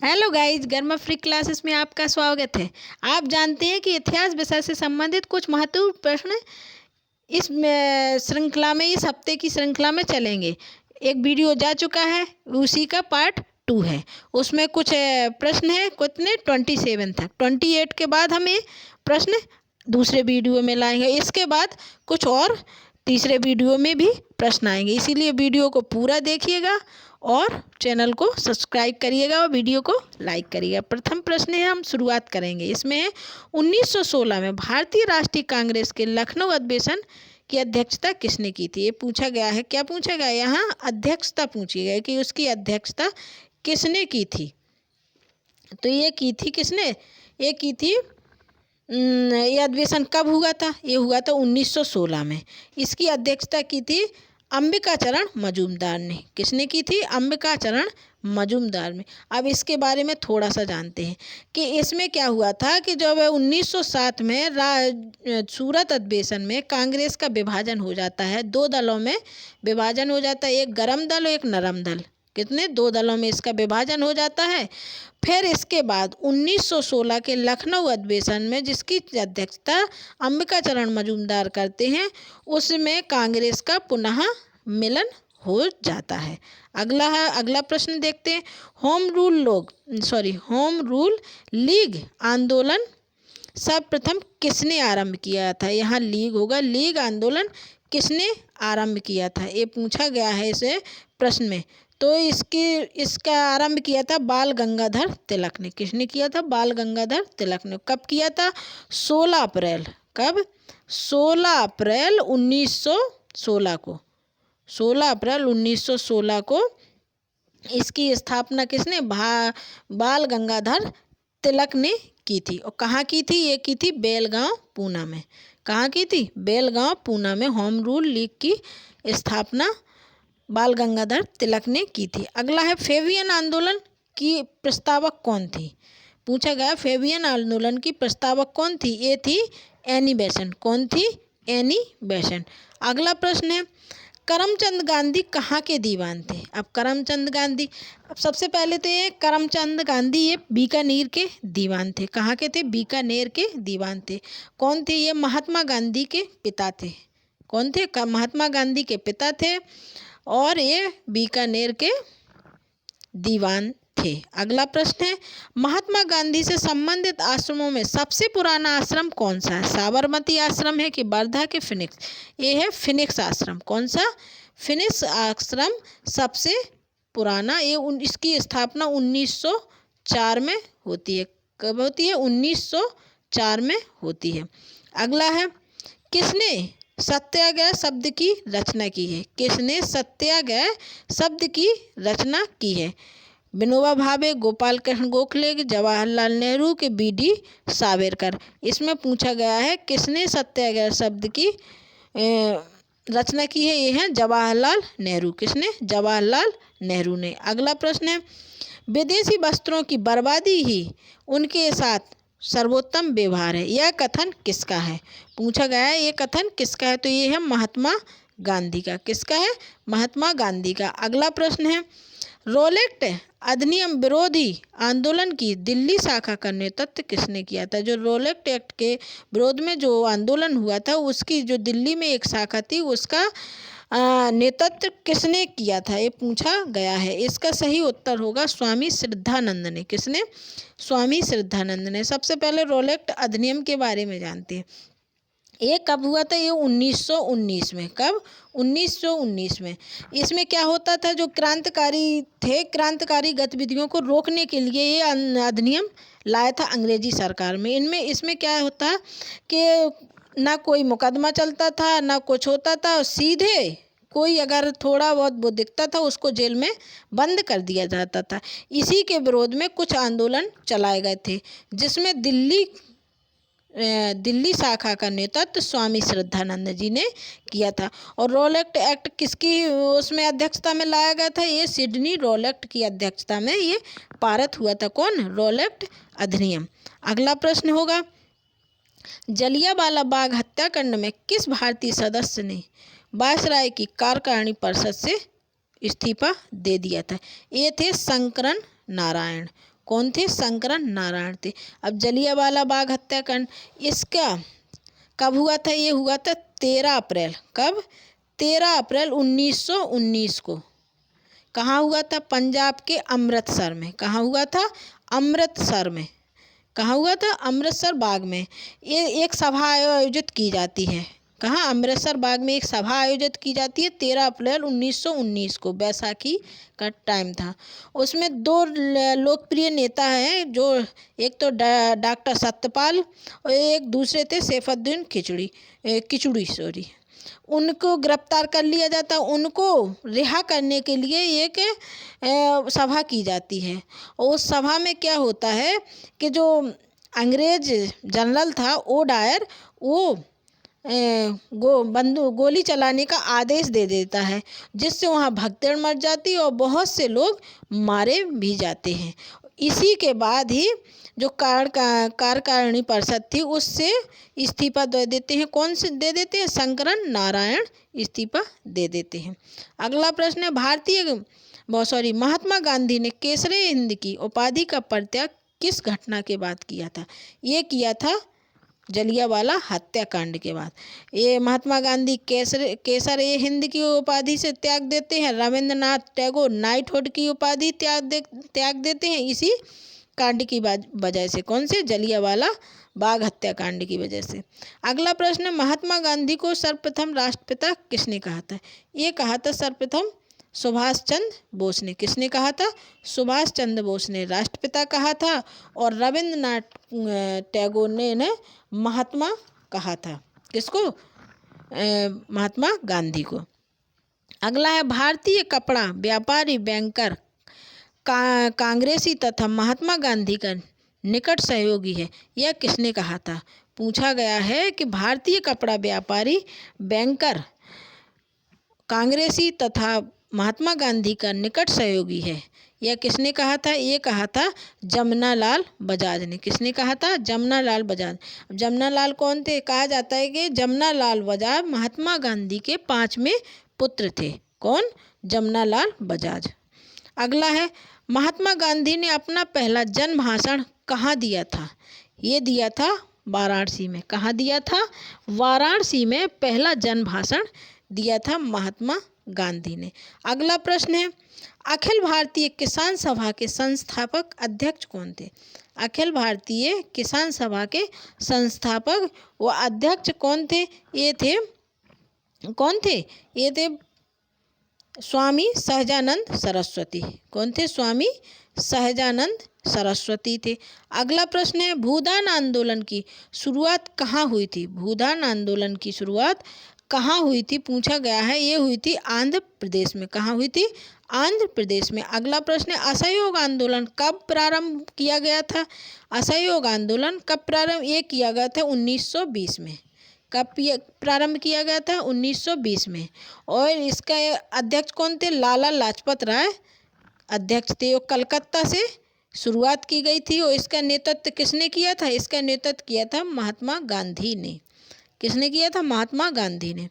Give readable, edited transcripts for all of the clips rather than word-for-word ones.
Hello guys, गर्मा free classes में आपका स्वागत है। आप जानते हैं कि इतिहास विषय से संबंधित कुछ महत्वपूर्ण प्रश्न इस श्रृंखला में, इस हफ्ते की श्रृंखला में चलेंगे। एक वीडियो जा चुका है, उसी का पार्ट 2 है। उसमें कुछ प्रश्न है, कितने 27 तक। 28 के बाद हमें प्रश्न दूसरे वीडियो में लाएंगे। इसके बाद कुछ और तीसरे वीडियो में भी प्रश्न आएंगे, इसीलिए वीडियो को पूरा देखिएगा और चैनल को सब्सक्राइब करिएगा और वीडियो को लाइक करिएगा। प्रथम प्रश्न है, हम शुरुआत करेंगे। इसमें है 1916 में भारतीय राष्ट्रीय कांग्रेस के लखनऊ अधिवेशन की अध्यक्षता किसने की थी। ये पूछा गया है। क्या पूछा गया, यहाँ अध्यक्षता पूछी गई कि उसकी अध्यक्षता किसने की थी। तो ये की थी किसने, ये की थी ये अधिवेशन कब हुआ था, ये हुआ था 1916 में। इसकी अध्यक्षता की थी अंबिकाचरण मजूमदार ने। किसने की थी, अंबिकाचरण मजूमदार ने। अब इसके बारे में थोड़ा सा जानते हैं कि इसमें क्या हुआ था कि जब 1907 में सूरत अधिवेशन में कांग्रेस का विभाजन हो जाता है, दो दलों में विभाजन हो जाता है, एक गर्म दल और एक नरम दल। कितने, दो दलों में इसका विभाजन हो जाता है। फिर इसके बाद 1916 के लखनऊ अधिवेशन में, जिसकी अध्यक्षता अंबिकाचरण मजूमदार करते हैं, उसमें कांग्रेस का पुनः मिलन हो जाता है। अगला प्रश्न देखते हैं। होम रूल लीग आंदोलन सर्वप्रथम किसने आरंभ किया था। यहाँ लीग होगा, लीग आंदोलन किसने आरंभ किया था, ये पूछा गया है इस प्रश्न में। तो इसका आरंभ किया था बाल गंगाधर तिलक ने। किसने किया था, बाल गंगाधर तिलक ने। कब किया था, 16 अप्रैल। कब, 16 अप्रैल 1916 को। 16 अप्रैल 1916 को इसकी स्थापना किसने, बाल गंगाधर तिलक ने की थी। और कहाँ की थी, ये की थी बेलगांव पूना में। कहाँ की थी, बेलगांव पूना में होम रूल लीग की स्थापना बाल गंगाधर तिलक ने की थी। अगला है, फेबियन आंदोलन की प्रस्तावक कौन थी। पूछा गया फेबियन आंदोलन की प्रस्तावक कौन थी, ये थी एनी बेसेंट। कौन थी, एनी बेसेंट। अगला प्रश्न है, करमचंद गांधी कहाँ के दीवान थे। अब करमचंद गांधी, अब सबसे पहले तो ये करमचंद गांधी ये बीकानेर के दीवान थे। कहाँ के थे, बीकानेर के दीवान थे। कौन थे, ये महात्मा गांधी के पिता थे। कौन थे, महात्मा गांधी के पिता थे और ये बीकानेर के दीवान थे। अगला प्रश्न है, महात्मा गांधी से संबंधित आश्रमों में सबसे पुराना आश्रम कौन सा है। साबरमती आश्रम है कि वर्धा के फिनिक्स। ये है फिनिक्स आश्रम। कौन सा, फिनिक्स आश्रम सबसे पुराना। ये इसकी स्थापना 1904 में होती है। कब होती है, 1904 में होती है। अगला है, किसने सत्याग्रह शब्द की रचना की है। किसने सत्याग्रह शब्द की रचना की है। विनोबा भावे, गोपाल कृष्ण गोखले, जवाहरलाल नेहरू के बी.डी. सावरकर। इसमें पूछा गया है किसने सत्याग्रह शब्द की रचना की है, ये है जवाहरलाल नेहरू। किसने, जवाहरलाल नेहरू ने। अगला प्रश्न है, विदेशी वस्त्रों की बर्बादी ही उनके साथ सर्वोत्तम व्यवहार है, यह कथन किसका है। पूछा गया है ये कथन किसका है, तो ये है महात्मा गांधी का। किसका है, महात्मा गांधी का। अगला प्रश्न है, रोलेक्ट अधिनियम विरोधी आंदोलन की दिल्ली शाखा का नेतृत्व किसने किया था। जो रोलेक्ट एक्ट के विरोध में जो आंदोलन हुआ था, उसकी जो दिल्ली में एक शाखा थी, उसका नेतृत्व किसने किया था, ये पूछा गया है। इसका सही उत्तर होगा स्वामी श्रद्धानंद ने। किसने, स्वामी श्रद्धानंद ने। सबसे पहले रोलेक्ट अधिनियम के बारे में जानते हैं। ये कब हुआ था, ये 1919 में। कब, 1919 में। इसमें क्या होता था, जो क्रांतिकारी थे, क्रांतिकारी गतिविधियों को रोकने के लिए ये अधिनियम लाया था अंग्रेजी सरकार में। इसमें क्या होता कि ना कोई मुकदमा चलता था, ना कुछ होता था, सीधे कोई अगर थोड़ा बहुत वो दिखता था, उसको जेल में बंद कर दिया जाता था। इसी के विरोध में कुछ आंदोलन चलाए गए थे, जिसमें दिल्ली शाखा का नेतृत्व स्वामी श्रद्धानंद जी ने किया था। और रोलेक्ट एक्ट किसकी उसमें अध्यक्षता में लाया गया था, ये सिडनी रोलेक्ट की अध्यक्षता में ये पारित हुआ था। कौन, रोलेक्ट अधिनियम। अगला प्रश्न होगा, जलियांवाला बाग हत्याकांड में किस भारतीय सदस्य ने वायसराय की कार्यकारिणी परिषद से इस्तीफा दे दिया था। ये थे शंकरन नारायण। कौन थे? शंकर नारायण थे। अब जलियांवाला बाग हत्याकांड इसका कब हुआ था? ये हुआ था 13 अप्रैल। कब? 13 अप्रैल 1919 को। कहाँ हुआ था? पंजाब के अमृतसर में। कहाँ हुआ था? अमृतसर में। कहाँ हुआ था? अमृतसर बाग में। ये एक सभा आयोजित की जाती है। कहाँ? अमृतसर बाग में एक सभा आयोजित की जाती है 13 अप्रैल 1919 को। बैसाखी का टाइम था। उसमें दो लोकप्रिय नेता हैं, जो एक तो डॉक्टर सत्यपाल और एक दूसरे थे सैफुद्दीन किचलुई। उनको गिरफ्तार कर लिया जाता, उनको रिहा करने के लिए एक सभा की जाती है। और उस सभा में क्या होता है कि जो अंग्रेज जनरल था ओडायर, वो गोली चलाने का आदेश दे देता है, जिससे वहाँ भगदड़ मच जाती है और बहुत से लोग मारे भी जाते हैं। इसी के बाद ही जो कार्यकारिणी परिषद थी उससे इस्तीफा दे देते हैं। कौन से दे देते हैं? शंकर नारायण इस्तीफा दे देते हैं। अगला प्रश्न है महात्मा गांधी ने केसरे हिंद की उपाधि का परित्याग किस घटना के बाद किया था? ये किया था जलियांवाला हत्याकांड के बाद। ये महात्मा गांधी केसर ए हिंद की उपाधि से त्याग देते हैं। रविंद्रनाथ टैगोर नाइटहुड की उपाधि त्याग देते हैं इसी कांड की वजह से। कौन से? जलियांवाला बाग हत्याकांड की वजह से। अगला प्रश्न, महात्मा गांधी को सर्वप्रथम राष्ट्रपिता किसने कहा था? ये कहा था सर्वप्रथम सुभाष चंद्र बोस ने। किसने कहा था? सुभाष चंद्र बोस ने राष्ट्रपिता कहा था। और रविंद्रनाथ टैगोर ने इन्हें महात्मा कहा था। किसको? महात्मा गांधी को। अगला है भारतीय कपड़ा व्यापारी बैंकर कांग्रेसी तथा महात्मा गांधी का निकट सहयोगी है, यह किसने कहा था? पूछा गया है कि भारतीय कपड़ा व्यापारी बैंकर कांग्रेसी तथा महात्मा गांधी का निकट सहयोगी है, यह किसने कहा था? ये कहा था जमनालाल बजाज ने। किसने कहा था? जमनालाल बजाज। जमनालाल कौन थे? कहा जाता है कि जमनालाल बजाज महात्मा गांधी के 5वें पुत्र थे। कौन? जमनालाल बजाज। अगला है महात्मा गांधी ने अपना पहला जन भाषण कहाँ दिया था? ये दिया था वाराणसी में। कहाँ दिया था? वाराणसी में पहला जन भाषण दिया था महात्मा गांधी ने। अगला प्रश्न है अखिल भारतीय किसान सभा के संस्थापक अध्यक्ष कौन थे? अखिल भारतीय किसान सभा के संस्थापक व अध्यक्ष कौन थे? ये थे स्वामी सहजानंद सरस्वती। कौन थे? स्वामी सहजानंद सरस्वती थे। अगला प्रश्न है भूदान आंदोलन की शुरुआत कहाँ हुई थी? भूदान आंदोलन की शुरुआत कहाँ हुई थी? पूछा गया है। ये हुई थी आंध्र प्रदेश में। कहाँ हुई थी? आंध्र प्रदेश में। अगला प्रश्न है असहयोग आंदोलन कब प्रारंभ किया गया था? असहयोग आंदोलन कब प्रारंभ ये किया गया था? 1920 में। कब प्रारंभ किया गया था? 1920 में। और इसका अध्यक्ष कौन थे? लाला लाजपत राय अध्यक्ष थे। और कलकत्ता से शुरुआत की गई थी। और इसका नेतृत्व किसने किया था? इसका नेतृत्व किया था महात्मा गांधी ने। किसने किया था? महात्मा गांधी ने।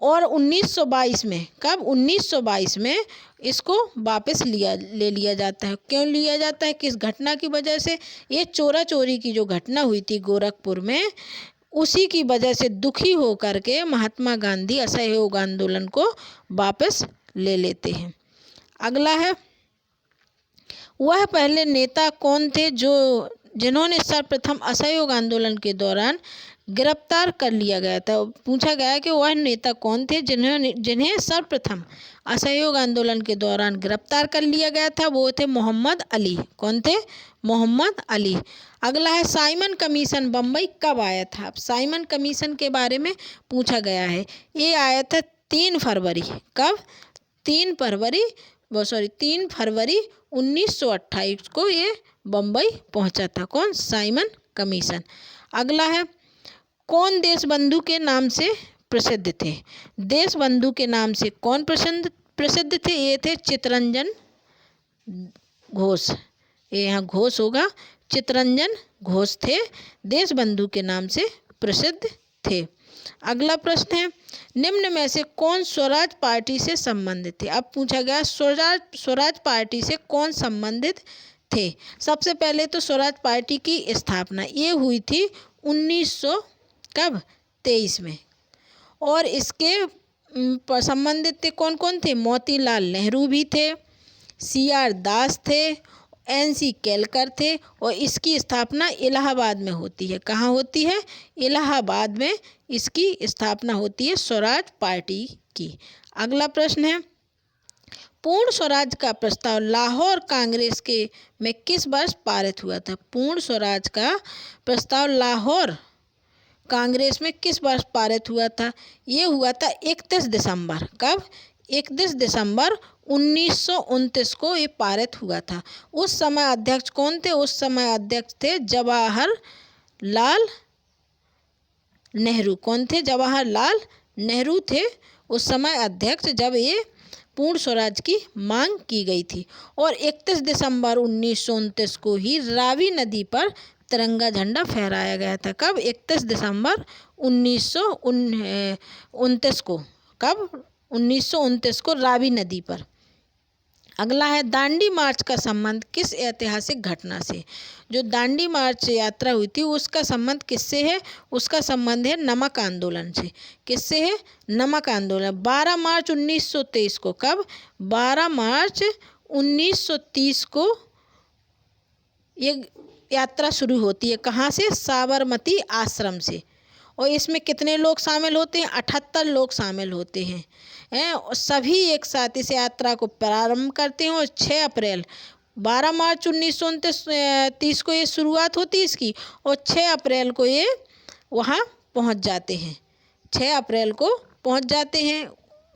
और 1922 में, कब? 1922 में इसको वापस ले लिया जाता है। क्यों लिया जाता है? किस घटना की वजह से? ये चोरा चोरी की जो घटना हुई थी गोरखपुर में, उसी की वजह से दुखी होकर के महात्मा गांधी असहयोग आंदोलन को वापस ले लेते हैं। अगला है वह पहले नेता कौन थे जिन्होंने सर्वप्रथम असहयोग आंदोलन के दौरान गिरफ्तार कर लिया गया था? पूछा गया है कि वह नेता कौन थे जिन्हें सर्वप्रथम असहयोग आंदोलन के दौरान गिरफ्तार कर लिया गया था? वो थे मोहम्मद अली। कौन थे? मोहम्मद अली। अगला है साइमन कमीशन बम्बई कब आया था? अब साइमन कमीशन के बारे में पूछा गया है। ये आया था 3 फरवरी। कब? 3 फरवरी 1928 को ये बम्बई पहुंचा था। कौन? Simon commission. अगला है कौन देशबंधु के नाम से प्रसिद्ध थे? देशबंधु के नाम से कौन प्रसिद्ध थे? ये थे चित्तरंजन घोष। ये यहाँ घोष होगा। चित्तरंजन घोष थे, देशबंधु के नाम से प्रसिद्ध थे। अगला प्रश्न है निम्न में से कौन स्वराज पार्टी से संबंधित थे? अब पूछा गया स्वराज पार्टी से कौन संबंधित थे। सबसे पहले तो स्वराज पार्टी की स्थापना ये हुई थी 1923 में, और इसके संबंधित थे कौन कौन थे? मोतीलाल नेहरू भी थे, CR दास थे, NC केलकर थे, और इसकी स्थापना इलाहाबाद में होती है। कहाँ होती है? इलाहाबाद में इसकी स्थापना होती है स्वराज पार्टी की। अगला प्रश्न है, पूर्ण स्वराज का प्रस्ताव लाहौर कांग्रेस के में किस वर्ष पारित हुआ था? पूर्ण स्वराज का प्रस्ताव लाहौर कांग्रेस में किस वर्ष पारित हुआ था? ये हुआ था 31 दिसंबर। कब? 31 दिसंबर 1929 को ये पारित हुआ था। उस समय अध्यक्ष कौन थे? उस समय अध्यक्ष थे जवाहरलाल नेहरू। कौन थे? जवाहरलाल नेहरू थे उस समय अध्यक्ष, जब ये पूर्ण स्वराज की मांग की गई थी। और 31 दिसंबर 1929 को ही रावी नदी पर तिरंगा झंडा फहराया गया था। कब? 31 दिसंबर 1929 को। कब? 1929 को रावी नदी पर। अगला है, दांडी मार्च का संबंध किस ऐतिहासिक घटना से? जो दांडी मार्च यात्रा हुई थी उसका संबंध किससे है? उसका संबंध है नमक आंदोलन से। किससे है? नमक आंदोलन। 12 मार्च 1923 को। कब? 12 मार्च 1930 को ये यात्रा शुरू होती है। कहाँ से? साबरमती आश्रम से। और इसमें कितने लोग शामिल होते हैं? 78 लोग शामिल होते हैं। और सभी एक साथ इस यात्रा को प्रारंभ करते हैं, और 6 अप्रैल 12 मार्च 1930 को ये शुरुआत होती है इसकी, और 6 अप्रैल को ये वहाँ पहुँच जाते हैं। 6 अप्रैल को पहुँच जाते हैं,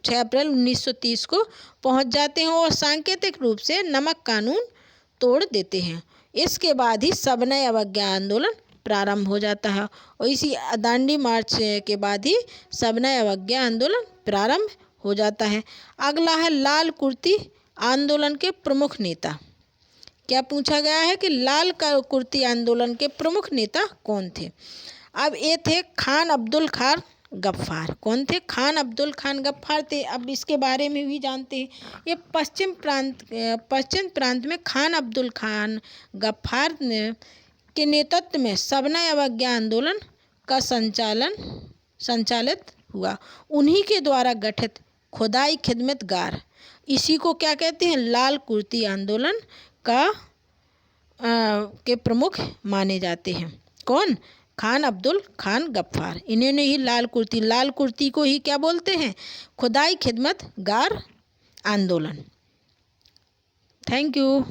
6 अप्रैल 1930 को पहुँच जाते हैं, और सांकेतिक रूप से नमक कानून तोड़ देते हैं। इसके बाद ही सविनय अवज्ञा आंदोलन प्रारंभ हो जाता है, और इसी दांडी मार्च के बाद ही सविनय अवज्ञा आंदोलन प्रारंभ हो जाता है। अगला है, लाल कुर्ती आंदोलन के प्रमुख नेता। क्या पूछा गया है कि लाल कुर्ती आंदोलन के प्रमुख नेता कौन थे? अब ये थे खान अब्दुल खान गफ्फार। कौन थे? खान अब्दुल खान गफ्फार थे। अब इसके बारे में भी जानते हैं। ये पश्चिम प्रांत में खान अब्दुल खान गफ्फार के नेतृत्व में सविनय अवज्ञा आंदोलन का संचालित हुआ। उन्हीं के द्वारा गठित खुदाई खिदमतगार, इसी को क्या कहते हैं? लाल कुर्ती आंदोलन के प्रमुख माने जाते हैं। कौन? खान अब्दुल खान गफ्फार। इन्होंने ही लाल कुर्ती को ही क्या बोलते हैं? खुदाई खिदमतगार आंदोलन। Thank you.